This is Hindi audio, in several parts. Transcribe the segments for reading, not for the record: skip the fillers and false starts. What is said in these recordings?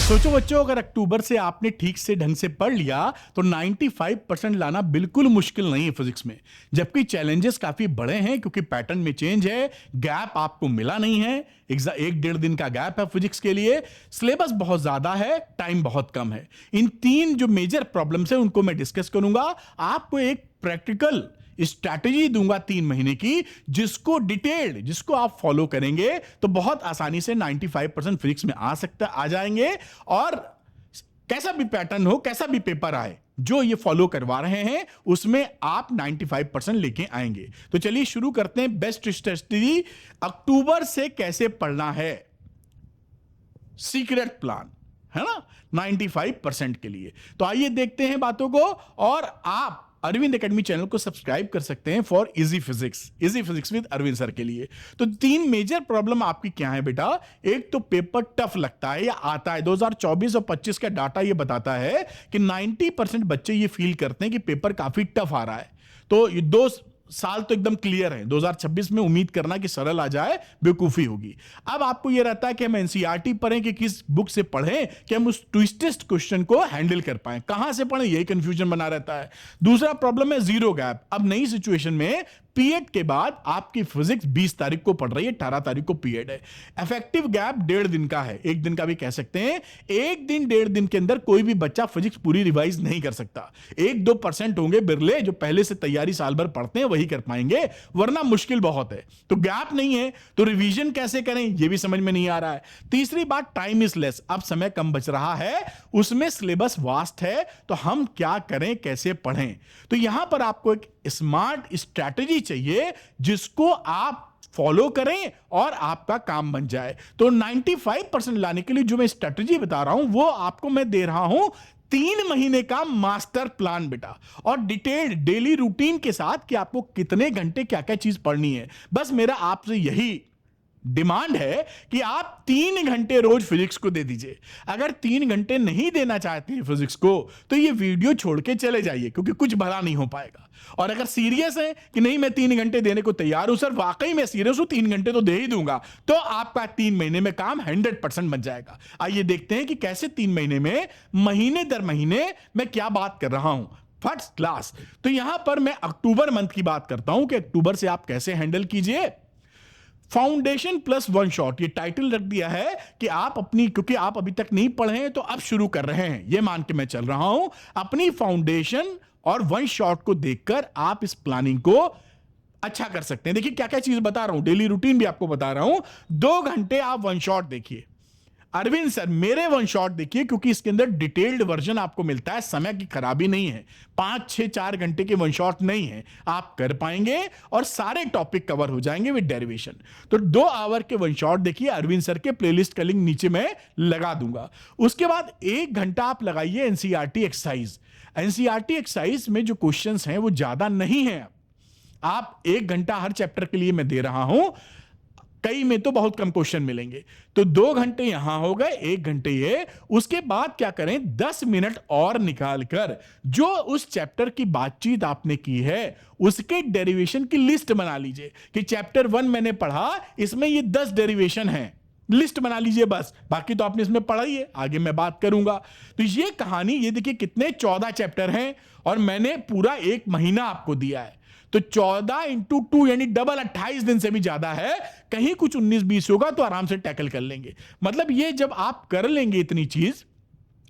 सोचो बच्चों, अगर अक्टूबर से आपने ठीक से ढंग से पढ़ लिया तो 95% लाना बिल्कुल मुश्किल नहीं है फिजिक्स में। जबकि चैलेंजेस काफी बड़े हैं क्योंकि पैटर्न में चेंज है, गैप आपको मिला नहीं है, एक डेढ़ दिन का गैप है फिजिक्स के लिए, सिलेबस बहुत ज्यादा है, टाइम बहुत कम है। इन तीन जो मेजर प्रॉब्लम्स है उनको मैं डिस्कस करूंगा, आपको एक प्रैक्टिकल स्ट्रैटेजी दूंगा 3 महीने की, जिसको आप फॉलो करेंगे तो बहुत आसानी से 95% फिजिक्स में आ जाएंगे। और कैसा भी पैटर्न हो, कैसा भी पेपर आए, जो ये फॉलो करवा रहे हैं उसमें आप 95% लेके आएंगे। तो चलिए शुरू करते हैं। बेस्ट स्ट्रैटेजी अक्टूबर से कैसे पढ़ना है, सीक्रेट प्लान है ना 95% के लिए। तो आइए देखते हैं बातों को। और आप अरविंद एकेडमी चैनल को सब्सक्राइब कर सकते हैं for easy physics with Arvind sir के लिए। तो 3 मेजर प्रॉब्लम आपकी क्या है बेटा? एक तो पेपर टफ लगता है या आता है। 2024 और 25 का डाटा ये बताता है कि 90% बच्चे ये फील करते हैं कि पेपर काफी टफ आ रहा है। तो ये 2 साल तो एकदम क्लियर है, 2026 में उम्मीद करना कि सरल आ जाए बेवकूफी होगी। अब आपको यह रहता है कि हम एनसीईआरटी पढ़ें कि किस बुक से पढ़ें कि हम उस ट्विस्टेस्ट क्वेश्चन को हैंडल कर पाएं, कहां से पढ़ें, यही कंफ्यूजन बना रहता है। दूसरा प्रॉब्लम है जीरो गैप। अब नई सिचुएशन में पीएड के बाद आपकी फिजिक्स 20 तारीख को पढ़ रही है, 18 तारीख को पीएड है। इफेक्टिव गैप 1.5 दिन का है, 1 दिन का भी कह सकते हैं। 1 दिन 1.5 दिन के अंदर कोई भी बच्चा फिजिक्स पूरी रिवाइज नहीं कर सकता। 1-2% होंगे बिरले जो पहले से तैयारी साल भर पढ़ते हैं, वही कर पाएंगे, वरना मुश्किल बहुत है। तो गैप नहीं है तो रिवीजन कैसे करें यह भी समझ में नहीं आ रहा है। तीसरी बात, टाइम इज लेस। अब समय कम बच रहा है, उसमें सिलेबस वास्ट है, तो हम क्या करें, कैसे पढ़ें? तो यहां पर आपको एक स्मार्ट स्ट्रैटेजी चाहिए जिसको आप फॉलो करें और आपका काम बन जाए। तो 95% लाने के लिए जो मैं स्ट्रैटेजी बता रहा हूं वो आपको मैं दे रहा हूं 3 महीने का मास्टर प्लान बेटा, और डिटेल्ड डेली रूटीन के साथ कि आपको कितने घंटे क्या क्या चीज पढ़नी है। बस मेरा आपसे यही डिमांड है कि आप 3 घंटे रोज फिजिक्स को दे दीजिए। अगर 3 घंटे नहीं देना चाहते हैं फिजिक्स को तो ये वीडियो छोड़ के चले जाइए, क्योंकि कुछ भला नहीं हो पाएगा। और अगर सीरियस है कि नहीं मैं 3 घंटे देने को तैयार हूं सर, वाकई मैं सीरियस हूं, 3 घंटे तो दे ही दूंगा, तो आपका 3 महीने में काम 100% बन जाएगा। आइए देखते हैं कि कैसे 3 महीने में, महीने दर महीने मैं क्या बात कर रहा हूं। First class. तो यहां पर मैं अक्टूबर मंथ की बात करता हूं कि अक्टूबर से आप कैसे हैंडल कीजिए। फाउंडेशन प्लस 1 शॉट, ये टाइटल रख दिया है कि आप अपनी, क्योंकि आप अभी तक नहीं पढ़े हैं तो अब शुरू कर रहे हैं, ये मान के मैं चल रहा हूं। अपनी फाउंडेशन और 1 शॉट को देखकर आप इस प्लानिंग को अच्छा कर सकते हैं। देखिए क्या क्या चीज बता रहा हूं, डेली रूटीन भी आपको बता रहा हूं। 2 घंटे आप 1 शॉट देखिए। अरविंद सर मेरे 1 शॉट देखिए, क्योंकि इसके अंदर डिटेल्ड वर्जन आपको मिलता है, समय की खराबी नहीं है, 5-6-4 घंटे के 1 शॉट नहीं है, आप कर पाएंगे और सारे टॉपिक कवर हो जाएंगे विद डेरिवेशन। तो 2 आवर के 1 शॉट देखिए, अरविंद सर के प्लेलिस्ट का लिंक नीचे मैं लगा दूंगा। उसके बाद 1 घंटा आप लगाइए एनसीईआरटी एक्सरसाइज। एनसीईआरटी एक्सरसाइज में जो क्वेश्चंस हैं वो ज्यादा नहीं है, आप 1 घंटा हर चैप्टर के लिए मैं दे रहा हूं, कई में तो बहुत कम क्वेश्चन मिलेंगे। तो 2 घंटे यहां हो गए, 1 घंटे ये। उसके बाद क्या करें, 10 मिनट और निकालकर जो उस चैप्टर की बातचीत आपने की है उसके डेरिवेशन की लिस्ट बना लीजिए कि चैप्टर 1 मैंने पढ़ा, इसमें ये 10 डेरिवेशन हैं, लिस्ट बना लीजिए बस, बाकी तो आपने इसमें पढ़ा ही है, आगे मैं बात करूंगा। तो ये कहानी, ये देखिए कितने 14 चैप्टर हैं और मैंने पूरा 1 महीना आपको दिया है। तो 14 × 2 यानी डबल 28 दिन से भी ज्यादा है। कहीं कुछ 19-20 होगा तो आराम से टैकल कर लेंगे। मतलब ये जब आप कर लेंगे इतनी चीज,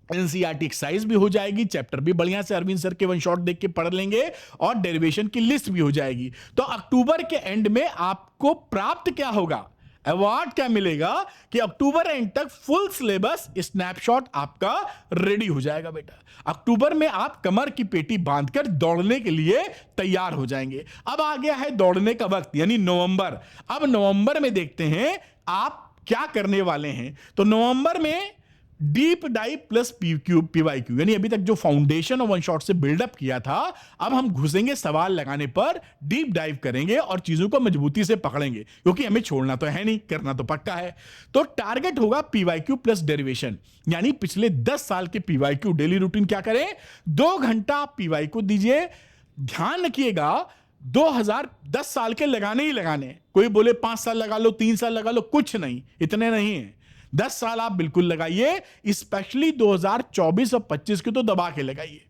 एनसीईआरटी एक्सरसाइज भी हो जाएगी, चैप्टर भी बढ़िया से अरविंद सर के 1 शॉट देख के पढ़ लेंगे और डेरिवेशन की लिस्ट भी हो जाएगी। तो अक्टूबर के एंड में आपको प्राप्त क्या होगा, अवार्ड क्या मिलेगा कि अक्टूबर एंड तक फुल सिलेबस स्नैपशॉट आपका रेडी हो जाएगा बेटा। अक्टूबर में आप कमर की पेटी बांधकर दौड़ने के लिए तैयार हो जाएंगे। अब आ गया है दौड़ने का वक्त, यानी नवंबर। अब नवंबर में देखते हैं आप क्या करने वाले हैं। तो नवंबर में डीप डाइव प्लस पीवाईक्यू, यानी अभी तक जो फाउंडेशन और 1 शॉट से बिल्डअप किया था, अब हम घुसेंगे सवाल लगाने पर, डीप डाइव करेंगे और चीजों को मजबूती से पकड़ेंगे, क्योंकि हमें छोड़ना तो है नहीं, करना तो पक्का है। तो टारगेट होगा पीवाईक्यू प्लस डेरिवेशन, यानी पिछले 10 साल के पीवाईक्यू। डेली रूटीन क्या करें, 2 घंटा पीवाईक्यू दीजिए। ध्यान रखिएगा 2010 साल के लगाने ही लगाने, कोई बोले 5 साल लगा लो, 3 साल लगा लो, कुछ नहीं, इतने नहीं है। 10 साल आप बिल्कुल लगाइए, स्पेशली 2024 और 25 के तो दबा के लगाइए,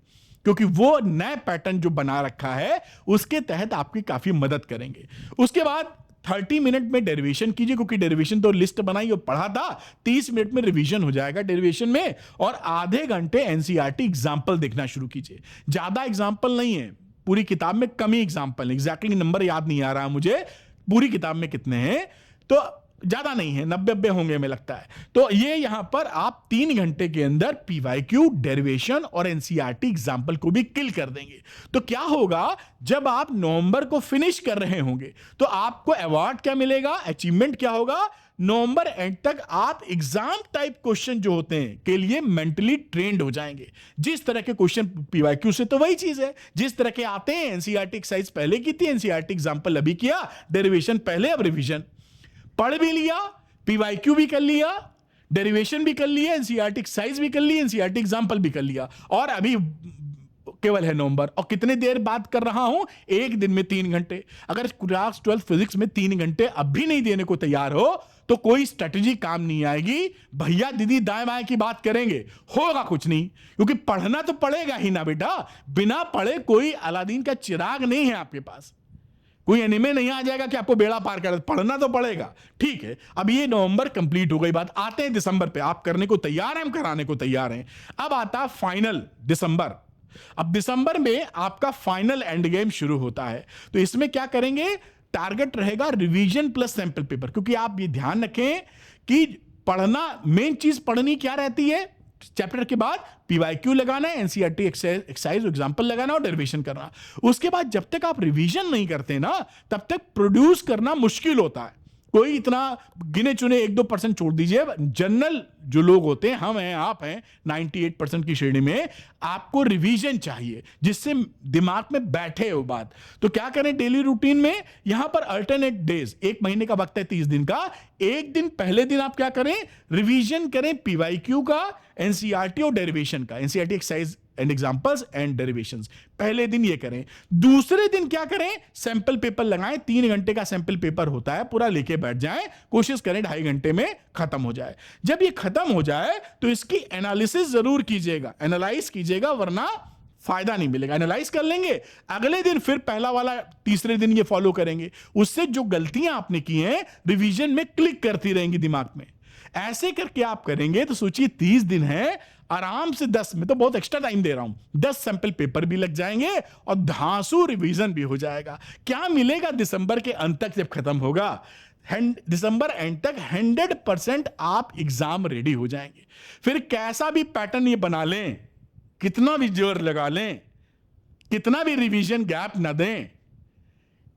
क्योंकि वो नए पैटर्न जो बना रखा है उसके तहत आपकी काफी मदद करेंगे। उसके बाद 30 मिनट में डेरिवेशन कीजिए, क्योंकि डेरिवेशन तो लिस्ट बनाई और पढ़ा था, 30 मिनट में रिवीजन हो जाएगा डेरिवेशन में, और आधे घंटे एनसीईआरटी एग्जाम्पल देखना शुरू कीजिए। ज्यादा एग्जाम्पल नहीं है, पूरी किताब में कम ही एग्जाम्पल, एग्जैक्टली नंबर याद नहीं आ रहा मुझे पूरी किताब में कितने हैं, तो ज्यादा नहीं है, 90 होंगे हमें लगता है। तो ये यहां पर आप 3 घंटे के अंदर पीवाईक्यू, डेरिवेशन और एनसीईआरटी एग्जाम्पल को भी किल कर देंगे। तो क्या होगा, जब आप नवंबर को फिनिश कर रहे होंगे तो आपको अवार्ड क्या मिलेगा, अचीवमेंट क्या होगा, नवंबर एंड तक आप एग्जाम टाइप क्वेश्चन जो होते हैं के लिए मेंटली ट्रेंड हो जाएंगे। जिस तरह के क्वेश्चन पीवाईक्यू से तो वही चीज है, जिस तरह के आते हैं, एनसीईआरटी एक्सरसाइज पहले की थी, एनसीईआरटी एग्जाम्पल अभी किया, डेरिवेशन पहले, अब रिवीजन, पढ़ भी लिया, पीवाईक्यू भी कर लिया, डेरिवेशन भी कर लिया, एनसीईआरटी एक्सरसाइज भी कर ली, एनसीईआरटी एग्जाम्पल भी कर लिया, और अभी केवल है नवंबर। और कितने देर बात कर रहा हूं, एक दिन में 3 घंटे। अगर क्लास 12 फिजिक्स में 3 घंटे अब भी नहीं देने को तैयार हो तो कोई स्ट्रेटजी काम नहीं आएगी। भैया दीदी दाएं बाएं की बात करेंगे, होगा कुछ नहीं, क्योंकि पढ़ना तो पड़ेगा ही ना बेटा। बिना पढ़े कोई अलादीन का चिराग नहीं है आपके पास, कोई एनिमे नहीं आ जाएगा कि आपको बेड़ा पार कर, पढ़ना तो पड़ेगा। ठीक है, अब ये नवंबर कंप्लीट हो गई बात, आते हैं दिसंबर पे। आप करने को तैयार हैं, हम कराने को तैयार हैं। अब आता फाइनल दिसंबर। अब दिसंबर में आपका फाइनल एंड गेम शुरू होता है। तो इसमें क्या करेंगे, टारगेट रहेगा रिवीजन प्लस सैंपल पेपर, क्योंकि आप ये ध्यान रखें कि पढ़ना, मेन चीज पढ़नी क्या रहती है, चैप्टर के बाद पीवाईक्यू लगाना है, एनसीईआरटी एक्सरसाइज एग्जांपल लगाना और डेरिवेशन करना। उसके बाद जब तक आप रिवीजन नहीं करते ना, तब तक प्रोड्यूस करना मुश्किल होता है। कोई इतना गिने चुने 1-2% छोड़ दीजिए, जनरल जो लोग होते हैं, हम हैं, आप हैं, 98% की श्रेणी में, आपको रिवीजन चाहिए जिससे दिमाग में बैठे वो बात। तो क्या करें डेली रूटीन में, यहां पर अल्टरनेट डेज, 1 महीने का वक्त है 30 दिन का, एक दिन पहले दिन आप क्या करें, रिवीजन करें पीवाईक्यू का, एनसीईआरटी और डेरिवेशन का, NCERT exercise and examples and derivations, पहले दिन ये करें। दूसरे दिन क्या करें, सैंपल पेपर लगाएं, 3 घंटे का सैंपल पेपर होता है, पूरा लेके बैठ जाएं, कोशिश करें 2.5 घंटे में खत्म हो जाए। जब ये खत्म हो जाए तो इसकी एनालिसिस जरूर कीजिएगा, एनालाइज कीजिएगा, वरना फायदा नहीं मिलेगा। एनालाइज कर लेंगे, अगले दिन फिर पहला वाला, तीसरे दिन ये फॉलो करेंगे, उससे जो गलतियां आपने की हैं रिवीजन में क्लिक करती रहेंगी दिमाग में। ऐसे करके आप करेंगे तो सोचिए 30 दिन है, आराम से 10, में तो बहुत एक्स्ट्रा टाइम दे रहा हूं, 10 सैंपल पेपर भी लग जाएंगे और धांसू रिवीजन भी हो जाएगा। क्या मिलेगा दिसंबर के अंत तक जब खत्म होगा, दिसंबर एंड तक 100% आप एग्जाम रेडी हो जाएंगे। फिर कैसा भी पैटर्न ये बना लें, कितना भी जोर लगा लें, कितना भी रिवीजन गैप न दें,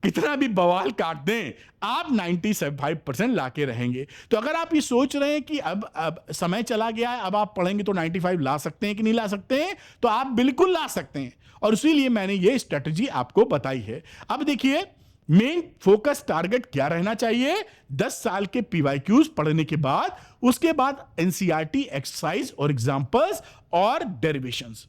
कितना भी बवाल काट दें, आप 95% लाके रहेंगे। तो अगर आप ये सोच रहे हैं कि अब समय चला गया है, अब आप पढ़ेंगे तो 95 ला सकते हैं कि नहीं ला सकते हैं, तो आप बिल्कुल ला सकते हैं, और इसीलिए मैंने ये स्ट्रेटजी आपको बताई है। अब देखिए मेन फोकस टारगेट क्या रहना चाहिए, 10 साल के पीवाईक्यूज पढ़ने के बाद, उसके बाद एनसीईआरटी एक्सरसाइज और एग्जांपल्स और डेरिवेशंस,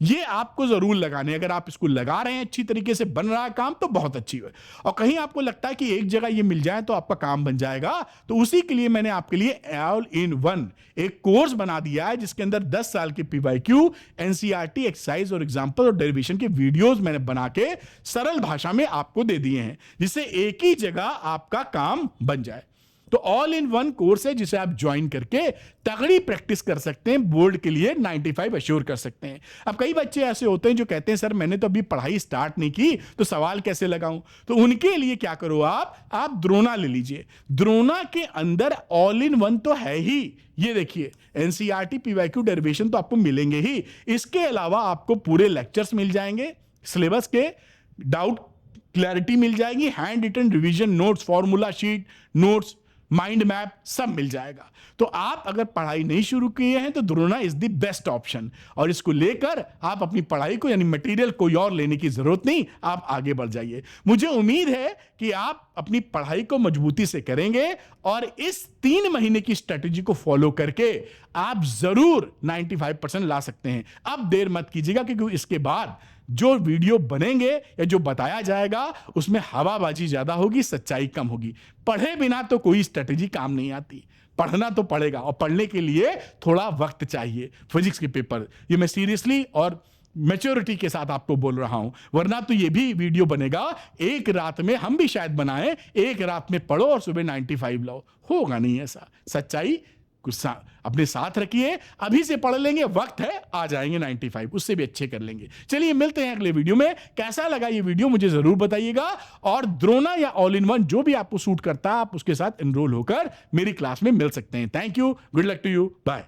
ये आपको जरूर लगाने। अगर आप इसको लगा रहे हैं, अच्छी तरीके से बन रहा है काम, तो बहुत अच्छी है। और कहीं आपको लगता है कि एक जगह ये मिल जाए तो आपका काम बन जाएगा, तो उसी के लिए मैंने आपके लिए ऑल इन वन एक कोर्स बना दिया है, जिसके अंदर 10 साल के पीवाईक्यू, एनसीईआरटी एक्सरसाइज और एग्जांपल और डेरिवेशन के वीडियोस मैंने बना के सरल भाषा में आपको दे दिए हैं, जिससे एक ही जगह आपका काम बन जाए। तो ऑल इन वन कोर्स है, जिसे आप ज्वाइन करके तगड़ी प्रैक्टिस कर सकते हैं, बोर्ड के लिए 95 अश्योर कर सकते हैं। अब कई बच्चे ऐसे होते हैं जो कहते हैं सर मैंने तो अभी पढ़ाई स्टार्ट नहीं की, तो सवाल कैसे लगाऊं। तो उनके लिए क्या करो, आप द्रोणा ले लीजिए। द्रोणा के अंदर ऑल इन वन तो है ही, ये देखिए एनसीईआरटी पीवाईक्यू डेरिवेशन तो आपको मिलेंगे ही, इसके अलावा आपको पूरे लेक्चर्स मिल जाएंगे, सिलेबस के डाउट क्लैरिटी मिल जाएगी, hand written revision notes, formula sheet notes, mind map सब मिल जाएगा। तो आप अगर पढ़ाई नहीं शुरू किए हैं तो Drona is the best option, और इसको लेकर आप अपनी पढ़ाई को, यानी मटेरियल कोई और लेने की जरूरत नहीं, आप आगे बढ़ जाइए। मुझे उम्मीद है कि आप अपनी पढ़ाई को मजबूती से करेंगे और इस 3 महीने की स्ट्रेटेजी को फॉलो करके आप जरूर 95% ला सकते हैं। अब देर मत कीजिएगा, क्योंकि इसके बाद जो वीडियो बनेंगे या जो बताया जाएगा उसमें हवाबाजी ज्यादा होगी, सच्चाई कम होगी। पढ़े बिना तो कोई स्ट्रेटेजी काम नहीं आती, पढ़ना तो पड़ेगा और पढ़ने के लिए थोड़ा वक्त चाहिए। फिजिक्स के पेपर ये मैं सीरियसली और मैच्योरिटी के साथ आपको बोल रहा हूं, वरना तो ये भी वीडियो बनेगा एक रात में, हम भी शायद बनाएं, एक रात में पढ़ो और सुबह 95 लाओ। होगा नहीं ऐसा। सच्चाई कुछ अपने साथ रखिए, अभी से पढ़ लेंगे, वक्त है, आ जाएंगे 95, उससे भी अच्छे कर लेंगे। चलिए मिलते हैं अगले वीडियो में। कैसा लगा ये वीडियो मुझे जरूर बताइएगा, और द्रोणा या ऑल इन वन जो भी आपको सूट करता है आप उसके साथ एनरोल होकर मेरी क्लास में मिल सकते हैं। Thank you, good luck to you, bye.